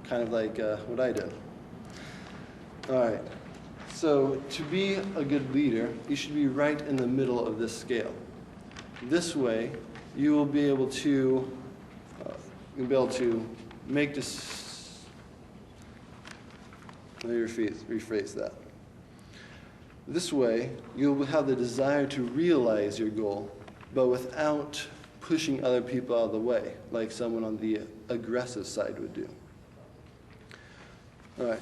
kind of like what I did. All right, so to be a good leader, you should be right in the middle of this scale. This way, you will be able to make this. Let me rephrase that. This way, you'll have the desire to realize your goal, but without pushing other people out of the way, like someone on the aggressive side would do. All right.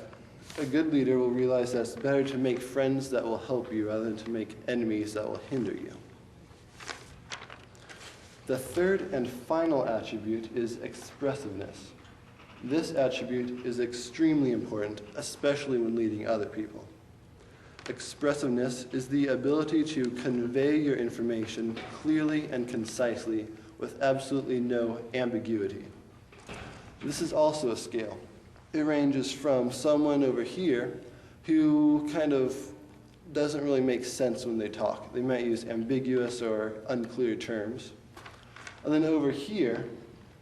A good leader will realize that it's better to make friends that will help you rather than to make enemies that will hinder you. The third and final attribute is expressiveness. This attribute is extremely important, especially when leading other people. Expressiveness is the ability to convey your information clearly and concisely with absolutely no ambiguity. This is also a scale. It ranges from someone over here who kind of doesn't really make sense when they talk. They might use ambiguous or unclear terms. And then over here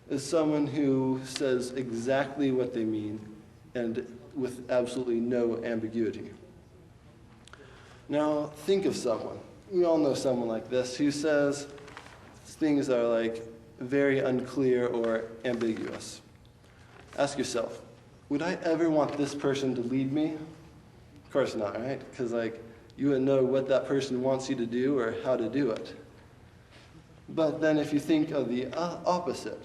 is someone who says exactly what they mean and with absolutely no ambiguity. Now think of someone. We all know someone like this who says things that are like very unclear or ambiguous. Ask yourself, would I ever want this person to lead me? Of course not, right? Because you wouldn't know what that person wants you to do or how to do it. But then if you think of the opposite,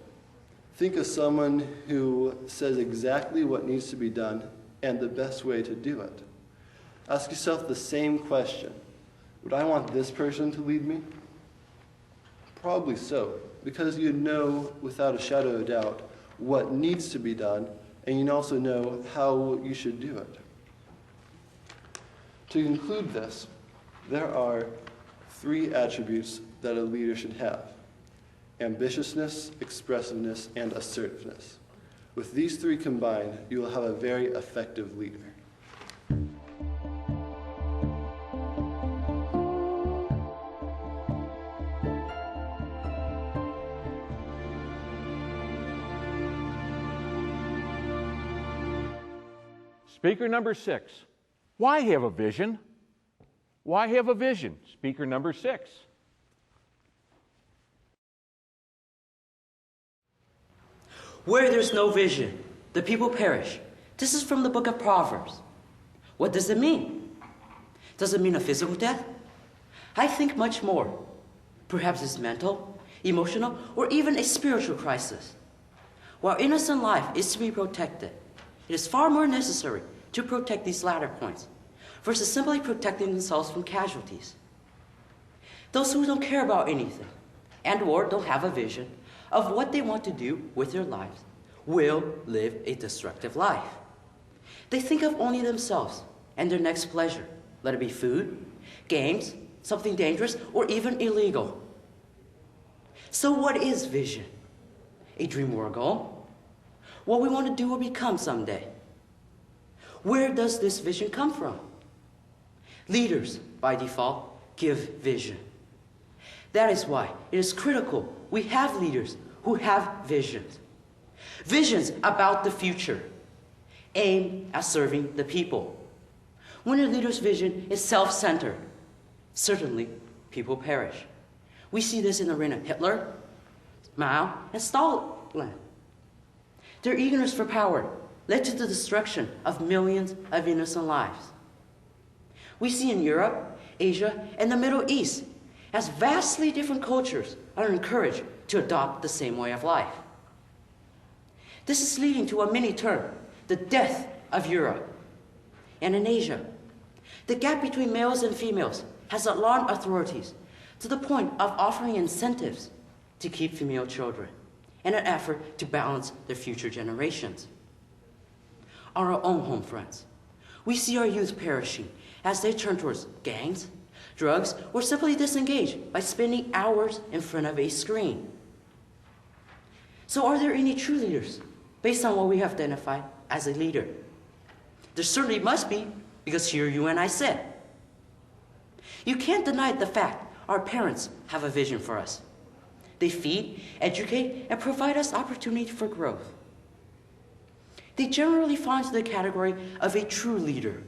think of someone who says exactly what needs to be done and the best way to do it. Ask yourself the same question. Would I want this person to lead me? Probably so, because you know without a shadow of a doubt what needs to be done, and you also know how you should do it. To conclude this, there are 3 attributes that a leader should have: ambitiousness, expressiveness, and assertiveness. With these 3 combined, you will have a very effective leader. Speaker number 6. Why have a vision? Why have a vision? Speaker number 6. Where there's no vision, the people perish. This is from the book of Proverbs. What does it mean? Does it mean a physical death? I think much more. Perhaps it's mental, emotional, or even a spiritual crisis. While innocent life is to be protected, it is far more necessary to protect these latter points versus simply protecting themselves from casualties. Those who don't care about anything and/or don't have a vision of what they want to do with their lives will live a destructive life. They think of only themselves and their next pleasure, let it be food, games, something dangerous, or even illegal. So what is vision? A dream or a goal? What we want to do or become someday? Where does this vision come from? Leaders, by default, give vision. That is why it is critical we have leaders who have visions. Visions about the future, aimed at serving the people. When a leader's vision is self-centered, certainly people perish. We see this in the reign of Hitler, Mao, and Stalin. Their eagerness for power led to the destruction of millions of innocent lives. We see in Europe, Asia, and the Middle East as vastly different cultures are encouraged to adopt the same way of life. This is leading to a mini-term, the death of Europe. And in Asia, the gap between males and females has alarmed authorities to the point of offering incentives to keep female children in an effort to balance their future generations. On our own home fronts, we see our youth perishing as they turn towards gangs, drugs, or simply disengage by spending hours in front of a screen. So are there any true leaders based on what we have identified as a leader? There certainly must be, because here you and I sit. You can't deny the fact our parents have a vision for us. They feed, educate, and provide us opportunity for growth. they generally fall into the category of a true leader.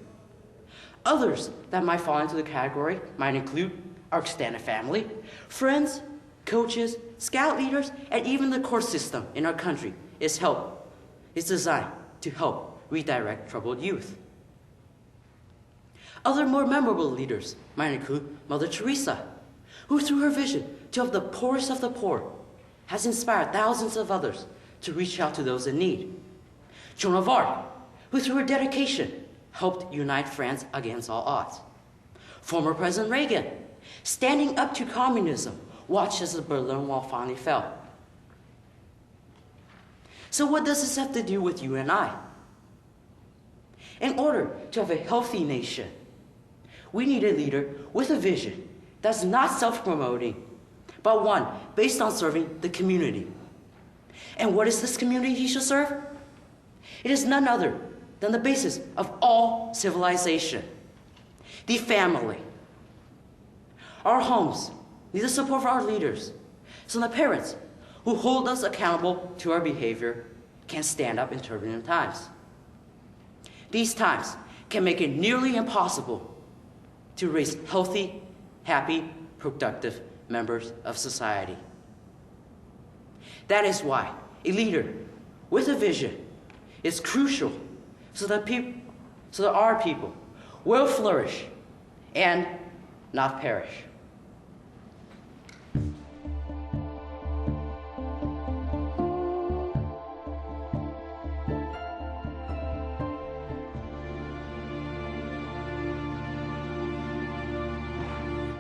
Others that might fall into the category might include our extended family, friends, coaches, scout leaders, and even the court system in our country is designed to help redirect troubled youth. Other more memorable leaders might include Mother Teresa, who through her vision to help the poorest of the poor has inspired thousands of others to reach out to those in need. Joan of Arc, who through her dedication helped unite France against all odds. Former President Reagan, standing up to communism, watched as the Berlin Wall finally fell. So what does this have to do with you and I? In order to have a healthy nation, we need a leader with a vision that's not self-promoting, but one based on serving the community. And what is this community he should serve? It is none other than the basis of all civilization, the family. Our homes need the support of our leaders, so the parents who hold us accountable to our behavior can stand up in turbulent times. These times can make it nearly impossible to raise healthy, happy, productive members of society. That is why a leader with a vision is crucial so that our people will flourish and not perish.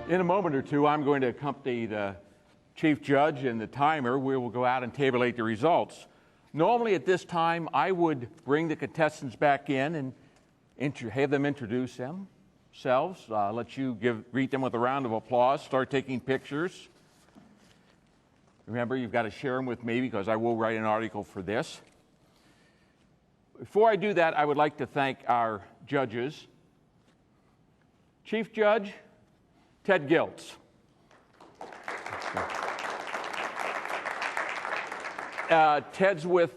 In a moment or two, I'm going to accompany the chief judge and the timer. We will go out and tabulate the results. Normally at this time, I would bring the contestants back in and have them introduce themselves, let you greet them with a round of applause, start taking pictures. Remember, you've got to share them with me because I will write an article for this. Before I do that, I would like to thank our judges. Chief Judge Ted Giltz. Ted's with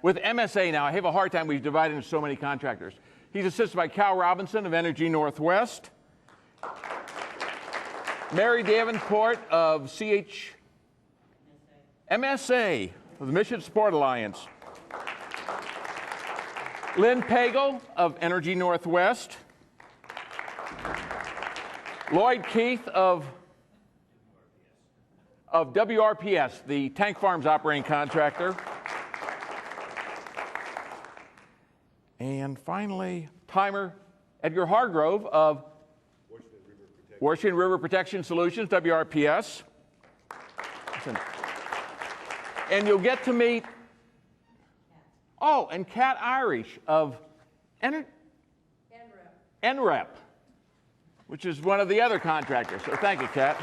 MSA now. I have a hard time. We've divided into so many contractors. He's assisted by Cal Robinson of Energy Northwest, Mary Davenport of MSA of the Mission Support Alliance, Lynn Pagel of Energy Northwest, Lloyd Keith of WRPS, the Tank Farms operating contractor. And finally, timer Edgar Hargrove of Washington River Protection Solutions, WRPS. And you'll get to meet, and Kat Irish of NREP, which is one of the other contractors. So thank you, Kat.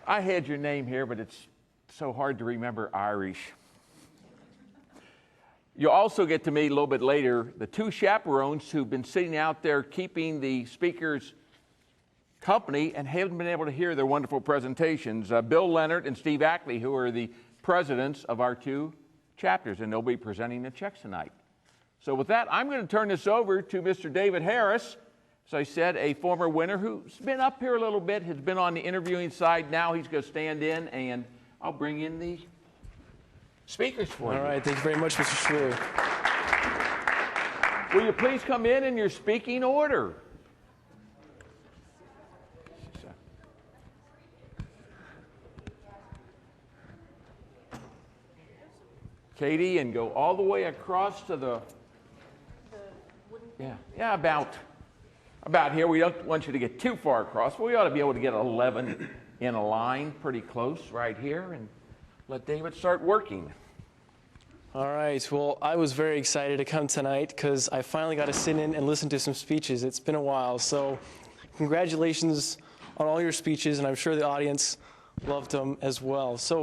I had your name here, but it's so hard to remember Irish. You'll also get to meet a little bit later the two chaperones who've been sitting out there keeping the speakers company and haven't been able to hear their wonderful presentations. Bill Leonard and Steve Ackley, who are the presidents of our two chapters, and they'll be presenting the checks tonight. So with that, I'm going to turn this over to Mr. David Harris. As I said, a former winner who's been up here a little bit, has been on the interviewing side. Now he's going to stand in, and I'll bring in the speakers for you. All right, thank you very much, Mr. Schwer. Will you please come in your speaking order? Katie, and go all the way across to the about here. We don't want you to get too far across, but we ought to be able to get 11 in a line pretty close right here and let David start working. All right, well, I was very excited to come tonight because I finally got to sit in and listen to some speeches. It's been a while, so congratulations on all your speeches, and I'm sure the audience loved them as well. So.